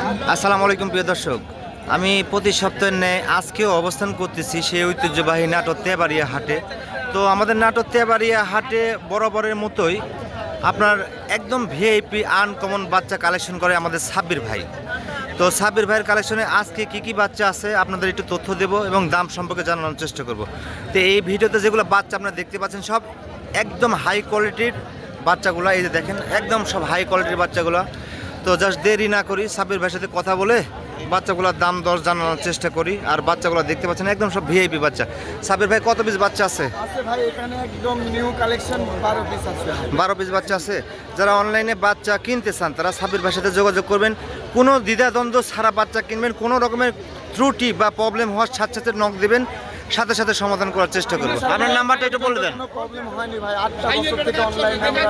আসসালামু আলাইকুম প্রিয় দর্শক, আমি প্রতি সপ্তাহে ন্যায় আজকেও অবস্থান করতেছি সেই ঐতিহ্যবাহী নাটোর তেবাড়িয়া হাটে। তো আমাদের নাটোর তেবাড়িয়া হাটে বরাবরের মতোই আপনার একদম ভিআইপি আনকমন বাচ্চা কালেকশন করে আমাদের সাব্বির ভাই। তো সাব্বির ভাইয়ের কালেকশনে আজকে কি কি বাচ্চা আছে আপনাদের একটু তথ্য দেব এবং দাম সম্পর্কে জানানোর চেষ্টা করব। তো এই ভিডিওতে যেগুলো বাচ্চা আপনারা দেখতে পাচ্ছেন সব একদম হাই কোয়ালিটির বাচ্চাগুলো, এই যে দেখেন একদম সব হাই কোয়ালিটির বাচ্চাগুলো। তো জাস্ট দেরি না করি সাব্বির ভাইয়ের সাথে কথা বলে বাচ্চাগুলোর দাম দর জানানোর চেষ্টা করি। আর বাচ্চাগুলো দেখতে পাচ্ছেন একদম সব ভিআইপি বাচ্চা। সাব্বির ভাই কত পিস বাচ্চা আছে? ভাই এখানে একদম নিউ কালেকশন 12 পিস আছে। 12 পিস বাচ্চা আছে। যারা অনলাইনে বাচ্চা কিনতে চান তারা সাব্বির ভাইয়ের সাথে যোগাযোগ করবেন। কোনো দ্বিধাদ্বন্দ্ব ছাড়া বাচ্চা কিনবেন, কোনো রকমের ত্রুটি বা প্রবলেম হওয়ার সাথে সাথে নক দেবেন, সাথে সাথে সমাধান করার চেষ্টা করবো। আপনার নাম্বারটা একটু বলে দেন। কোনো প্রবলেম হয়নি ভাই, 8টা বছর থেকে অনলাইনে আমরা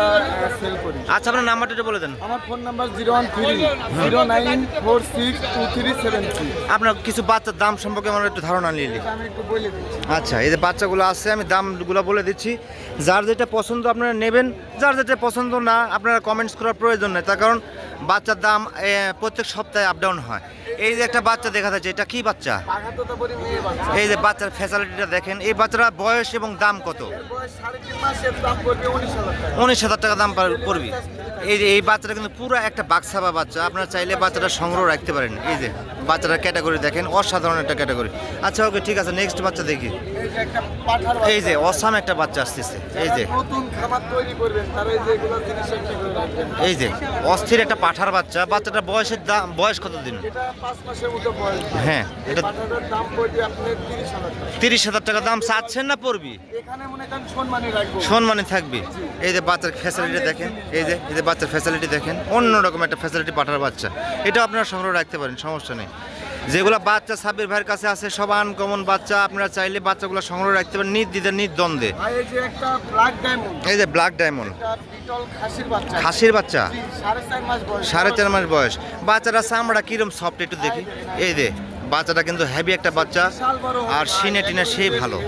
সেল করি। আচ্ছা, আপনার নাম্বারটা একটু বলে দেন। আমার ফোন নাম্বার 01309462373। আপনার কিছু বাচ্চার দাম সম্পর্কে আমার একটু ধারণা নিয়ে নিই। আমি একটু বলে দিচ্ছি। আচ্ছা, এই যে বাচ্চাগুলো আছে আমি দামগুলো বলে দিচ্ছি। যার যেটা পছন্দ আপনারা নেবেন, যার যেটা পছন্দ না আপনারা কমেন্টস করার প্রয়োজন নেই, তার কারণ বাচ্চার দাম প্রত্যেক সপ্তাহে আপ ডাউন হয়। এই যে একটা বাচ্চা দেখা যাচ্ছে, এটা কি বাচ্চা? আগাতোতাপুরি মেয়ে বাচ্চা। এই যে বাচ্চার ফ্যাসিলিটিটা দেখেন। এই বাচ্চারা বয়স এবং দাম কত? বয়স 3.5 মাসের, দাম পড়বে 19,000 টাকা। 19,000 টাকা দাম পড়বে। এই যে এই বাচ্চাটা কিন্তু পুরো একটা বাক্সাবা বাচ্চা, আপনারা চাইলে বাচ্চাটা সংগ্রহ রাখতে পারেন। এই যে বাচ্চাটার ক্যাটাগরি দেখেন, অসাধারণ একটা ক্যাটাগরি। আচ্ছা ওকে, ঠিক আছে, নেক্সট বাচ্চা দেখি। এই যে একটা পাঠার এই যে অসাম একটা বাচ্চা আসতেছে। এই যে নতুন খাবার তৈরি করবেন তারা এই যে এগুলো জিনিস একটা করে রাখবেন। এই যে অস্থির একটা পাঠার বাচ্চা। বাচ্চাটার বয়স কত দিন? এটা 5 মাসের মতো বয়স। হ্যাঁ, এটা এটা পাঠাটার দাম পড়বে আপনার 30,000 টাকা। 30,000 টাকা দাম চাচ্ছেন না পড়বি? এখানে মনে করেন সম্মানে রাখবো। সম্মানে থাকবে। এই যে বাচ্চার ফ্যাসিলিটি দেখেন, এই যে বাচ্চার ফ্যাসিলিটি দেখেন, অন্যরকম একটা ফ্যাসিলিটি পাঠার বাচ্চা। এটা আপনারা সংগ্রহ রাখতে পারেন, সমস্যা নেই। যেগুলো বাচ্চা সাব্বির ভাইয়ের কাছে আছে সব আনকমন বাচ্চা, আপনারা চাইলে বাচ্চাগুলো সংগ্রহ রাখতে পারেন নির্দ্বিধা নির্দ্বন্দ্বে। ভাই এই যে একটা ব্ল্যাক ডায়মন্ড, এই যে ব্ল্যাক ডায়মন্ড, একটা বিটল খাসির বাচ্চা। খাসির বাচ্চা, 4.5 মাস বয়স। 4.5 মাস বয়স। বাচ্চারা চামড়া কিরম সফট একটু দেখি। এই যে বাচ্চাটা কিন্তু হেভি একটা বাচ্চা, বিশাল বড় আর সিনে টিনে সেই ভালো।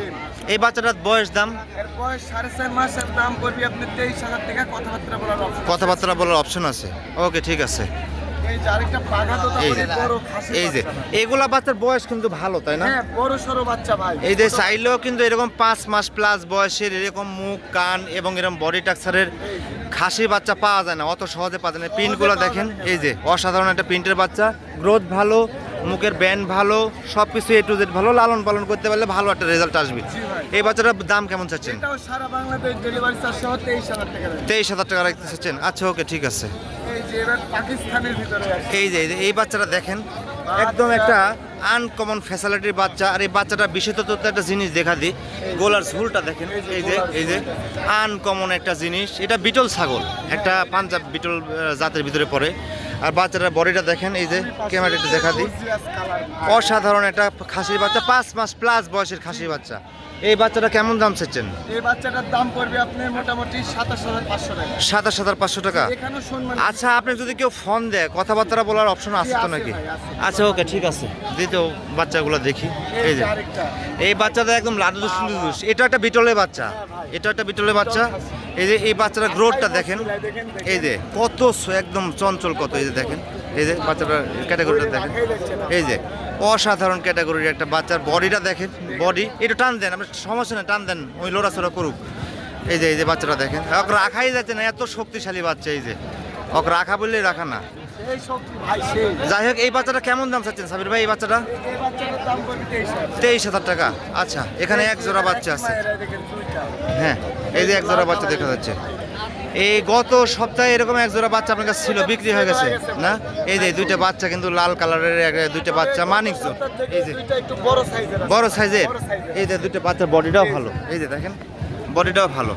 এই বাচ্চাটার বয়স দাম? এর বয়স 4.5 মাসের, দাম পড়বে আপনার 23,000 টাকা। কথাবার্তা বলার অপশন। কথাবার্তা বলার অপশন আছে। ওকে, ঠিক আছে। এই যে আরেকটা এই যে বড় খাসির এই যে বাচ্চা। এগুলা বাচ্চার বয়স কিন্তু ভালো, তাই না? হ্যাঁ, বড় সরো বাচ্চা ভাই। এই যে চাইলেও কিন্তু এরকম 5 মাস প্লাস বয়সের এরকম মুখ কান এবং এরকম বডি টাক্সারের খাসির বাচ্চা পাওয়া যায় না, অত সহজে পাওয়া যায় না। প্রিন্টগুলো দেখেন, এই যে অসাধারণ একটা প্রিন্টের বাচ্চা, গ্রোথ ভালো, মুখের ব্যান্ড ভালো, সব কিছু এ টু জেড ভালো। লালন পালন করতে পারলে ভালো একটা রেজাল্ট আসবে। এই বাচ্চাটার দাম কেমন চাচ্ছেন? এটাও সারা বাংলাদেশ ডেলিভারি চার্জ সহ 23,000 টাকা দেয়। 23,000 টাকা রাখতে চাচ্ছেন? আচ্ছা ওকে, ঠিক আছে। এই যে এবার পাকিস্তানের ভিতরে আছে। এই বাচ্চাটা দেখেন, একদম একটা আনকমন ফ্যাসিলিটির বাচ্চা। আর এই বাচ্চাটা বিশেষত একটা জিনিস দেখা দিই, গোলার ঝুলটা দেখেন। এই যে আনকমন একটা জিনিস, এটা বিটল ছাগল, একটা পাঞ্জাব বিটল জাতের ভিতরে পড়ে। আর বাচ্চাটার বডিটা দেখেন, এই যে ক্যামেরাটা দেখা দিই, অসাধারণ একটা খাসির বাচ্চা, 5 মাস প্লাস বয়সের খাসির বাচ্চা। এই বাচ্চাটা কেমন দাম চাচ্ছেন? এই বাচ্চাটার দাম পড়বে আপনার মোটামুটি 27,500 টাকা। 27,500 টাকা। এখানেও সম্মান। আচ্ছা, আপনি যদি কেউ ফোন দেয় কথাবার্তা বলার অপশন আছে তো আছে নাকি? ভাই, আছে। আচ্ছা ওকে, ঠিক আছে। দ্বিতীয় বাচ্চাগুলো দেখি। এই যে আরেকটা। এই বাচ্চাটা একদম লাডুদুস লুদুস। এটা একটা বিটলের বাচ্চা, এটা একটা বিটলের বাচ্চা। এই যে এই বাচ্চাটার গ্রোথটা দেখেন, এই যে কত একদম চঞ্চল কত। এই যে দেখেন, এই যে বাচ্চাটার ক্যাটাগরিটা দেখেন, এই যে অসাধারণ ক্যাটাগরির একটা বাচ্চার বডিটা দেখেন। বডি একটু টান দেন, আপনার সমস্যা নেই, টান দেন, ওই লড়াচড়া করুক। এই যে বাচ্চাটা দেখেন, ওকে রাখাই যাচ্ছে না, এত শক্তিশালী বাচ্চা। এই যে ওকে রাখা বললেই রাখা না। এই শক্তি ভাই সেই। যাই হোক, এই বাচ্চাটা কেমন দাম চাচ্ছেন সাবির ভাই? এই বাচ্চাটা এই বাচ্চাটার দাম পড়বে 23,000। 23,000 টাকা। আচ্ছা, এখানে এক জোড়া বাচ্চা আছে। দেখেন দুইটা। হ্যাঁ, এই যে এক জোড়া বাচ্চা দেখা যাচ্ছে। এই গত সপ্তাহে এরকম এক জোড়া বাচ্চা আপনার কাছে ছিল, বিক্রি হয়ে গেছে না? এই যে দুইটা বাচ্চা কিন্তু লাল কালারের, দুইটা বাচ্চা মানিকজোর। এই যে দুইটা একটু বড় সাইজের আছে। বড় সাইজের। বড় সাইজের। এই যে দুইটা বাচ্চার বডিটাও ভালো, এই যে দেখেন বডিটাও ভালো।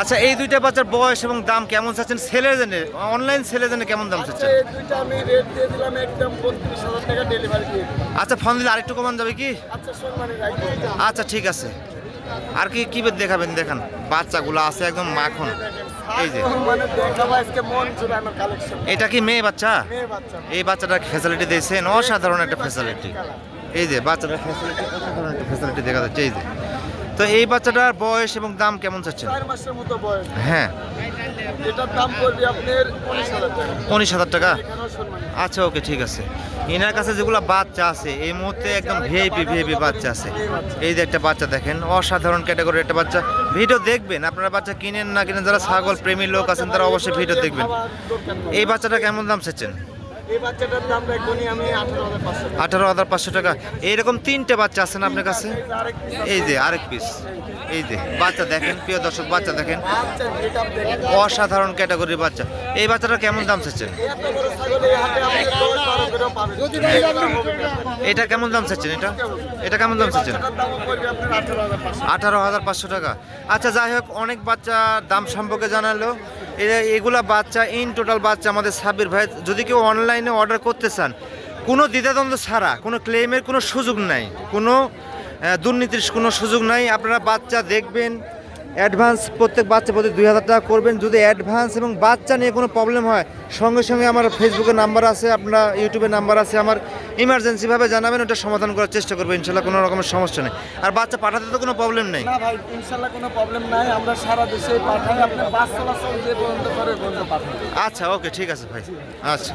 আচ্ছা, এই দুইটা বাচ্চার বয়স এবং দাম কেমন চাচ্ছেন? সেলের জন্য, অনলাইন সেলের জন্য কেমন দাম আচ্ছা, চাচ্ছেন? এই দুইটা আমি রেট দিয়ে দিলাম একদম 32,000 টাকা ডেলিভারি দিয়ে দিলাম। আচ্ছা, ফোন দিলে আরেকটু কমান যাবে কি? আচ্ছা সম্মানে রাখবো। আচ্ছা ঠিক আছে। আর কি দেখাবেন? দেখান, বাচ্চাগুলো আছে একদম মাখন। এই যে মানে দেখাবো আজকে মন জুড়ানো কালেকশন। এটা কি মেয়ে বাচ্চা? মেয়ে বাচ্চা। এই বাচ্চাটার ফ্যাসিলিটি দিয়েছেন, অসাধারণ একটা ফ্যাসিলিটি। এই যে বাচ্চাটার ফ্যাসিলিটি, অসাধারণ একটা ফ্যাসিলিটি দেখা যাচ্ছে। এই যে তো এই বাচ্চাটার বয়স এবং দাম কেমন চাচ্ছেন? 4 মাসের মতো বয়স। হ্যাঁ, এটার দাম পড়বে আপনার 19,000 টাকা। 19,000 টাকা। এখানেও সম্মানী। আচ্ছা, ওকে, ঠিক আছে। এনার কাছে যেগুলো বাচ্চা আছে এই মুহূর্তে একদম ভিআইপি বাচ্চা আছে। এই যে একটা বাচ্চা দেখেন, অসাধারণ ক্যাটাগরির একটা বাচ্চা। ভিডিও দেখবেন, আপনারা বাচ্চা কিনেন না কিনেন, যারা ছাগল প্রেমী লোক আছেন তারা অবশ্যই ভিডিও দেখবেন। খাওয়ার দরকার নেই। এই বাচ্চাটা কেমন দাম চাচ্ছেন? এই বাচ্চাটার দাম রাখবনি আমি 18,500 টাকা। 18,500 টাকা। এইরকম 3টে বাচ্চা আছে না আপনার কাছে? আরেক piece আছে। এই যে আরেক পিস, এই যে বাচ্চা দেখেন, প্রিয় দর্শক, বাচ্চা দেখেন, আচ্ছা, এটা দেখেন। অসাধারণ ক্যাটাগরির বাচ্চা। এই বাচ্চাটা কেমন দাম চাচ্ছেন? এত বড় ছাগল এই হাটে আপনি 10-12 করেও পাবেন। এগুলা হবে না। এটা কেমন দাম চাচ্ছেন? এটা কেমন দাম চাচ্ছেন? বাচ্চাটার দামও পড়বে আপনার 18,500। 18,500 টাকা। আচ্ছা, যাই হোক, অনেক বাচ্চা দাম সম্পর্কে জানালো। এগুলা বাচ্চা ইন টোটাল বাচ্চা আমাদের সাব্বির ভাই, যদি কেউ অনলাইনে অর্ডার করতে চান, কোনো দ্বিধাদ্বন্দ্ব ছাড়া, কোনো ক্লেমের কোনো সুযোগ নাই, কোনো দুর্নীতির কোনো সুযোগ নাই। আপনারা বাচ্চা দেখবেন, অ্যাডভান্স প্রত্যেক বাচ্চা প্রতি 2,000 টাকা করবেন। যদি অ্যাডভান্স এবং বাচ্চা নিয়ে কোনো প্রবলেম হয়, সঙ্গে সঙ্গে আমার ফেসবুকে নাম্বার আছে, আপনার ইউটিউবে নাম্বার আছে, আমার ইমার্জেন্সিভাবে জানাবেন, ওটা সমাধান করার চেষ্টা করবো ইনশাল্লাহ, কোনো রকমের সমস্যা নেই। আর বাচ্চা পাঠাতে তো কোনো প্রবলেম নেই। না ভাই, ইনশাল্লাহ কোনো প্রবলেম নাই। আমরা সারা দেশে পাঠাই। আপনি বাস চলাচল যে বন্ধ করে বন্ধ পাঠাই। আচ্ছা, ওকে, ঠিক আছে ভাই। আচ্ছা।